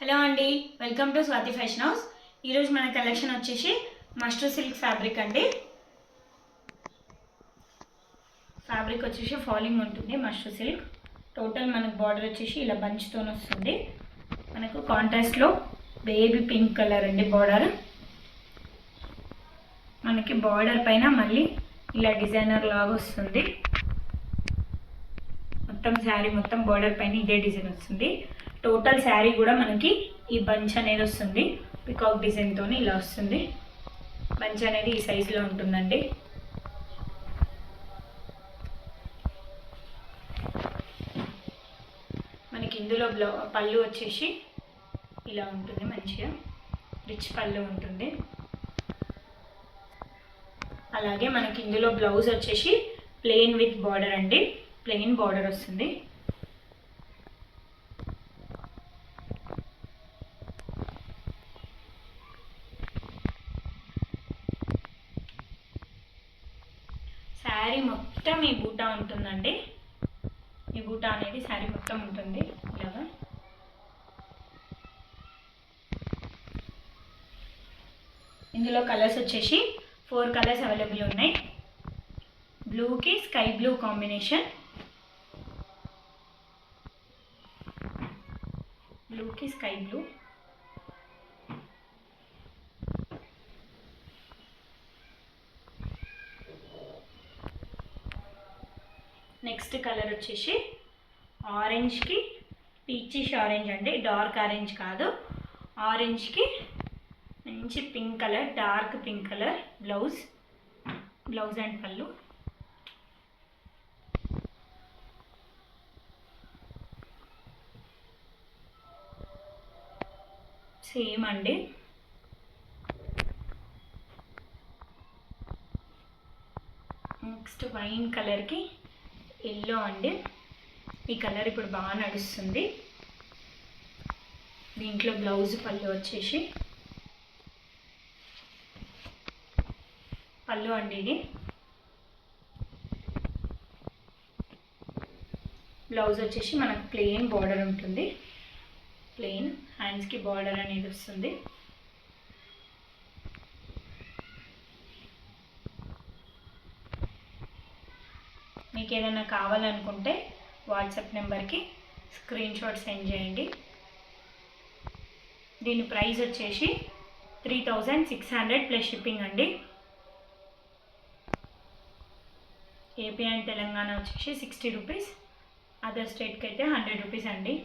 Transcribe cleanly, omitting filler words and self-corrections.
Hello అండి, welcome to Swathi fashion house. ఈరోజు మన కలెక్షన్ వచ్చేసి మస్టర్ సిల్క్ ఫ్యాబ్రిక్ అండి. ఫ్యాబ్రిక్ వచ్చేసి ఫాలింగ్ ఉంటుంది. మస్టర్ సిల్క్ టోటల్ మనకు బార్డర్ వచ్చేసి ఇలా బంచ్తో వస్తుంది. మనకు కాంట్రాస్ట్లో బేబీ పింక్ కలర్ అండి బార్డర్. మనకి బార్డర్ పైన మళ్ళీ ఇలా డిజైనర్ లాగా వస్తుంది. మొత్తం శారీ మొత్తం బార్డర్ పైన ఇదే డిజైన్ వస్తుంది. టోటల్ శారీ కూడా మనకి ఈ బంచ్ అనేది వస్తుంది. పికాక్ డిజైన్తో ఇలా వస్తుంది. బంచ్ అనేది ఈ సైజులో ఉంటుందండి. మనకి ఇందులో పళ్ళు వచ్చేసి ఇలా ఉంటుంది. మంచిగా రిచ్ పళ్ళు ఉంటుంది. అలాగే మనకి ఇందులో బ్లౌజ్ వచ్చేసి ప్లెయిన్ విత్ బార్డర్ అండి. ప్లెయిన్ బార్డర్ వస్తుంది. శారీ మొత్తం ఈ బూటా ఉంటుందండి. ఈ బూటా అనేది శారీ మొత్తం ఉంటుంది. ఇలాగా ఇందులో కలర్స్ వచ్చేసి 4 కలర్స్ అవైలబుల్ ఉన్నాయి. బ్లూకి స్కై బ్లూ కాంబినేషన్, బ్లూకి స్కై బ్లూ, నెక్స్ట్ కలర్ వచ్చేసి ఆరెంజ్కి పీచిష్ ఆరెంజ్ అండి. డార్క్ ఆరెంజ్ కాదు, ఆరెంజ్కి మంచి pink colour, dark pink colour. Blouse and పళ్ళు. సేమ్ అండి. నెక్స్ట్ వైన్ కలర్కి ఎల్లో అండి. ఈ కలర్ ఇప్పుడు బాగా నడుస్తుంది. దీంట్లో బ్లౌజ్ పళ్ళు వచ్చేసి పళ్ళు అండి. ఇది బ్లౌజ్ వచ్చేసి మనకు ప్లెయిన్ బార్డర్ ఉంటుంది. ప్లెయిన్ హ్యాండ్స్కి బార్డర్ అనేది వస్తుంది. మీకు ఏదైనా కావాలనుకుంటే వాట్సాప్ నెంబర్కి స్క్రీన్ షాట్ సెండ్ చేయండి. దీని ప్రైస్ వచ్చేసి 3600 ప్లస్ షిప్పింగ్ అండి. ఏపీ అండ్ తెలంగాణ వచ్చేసి 60 రూపీస్, అదర్ స్టేట్కి అయితే 100 రూపీస్ అండి.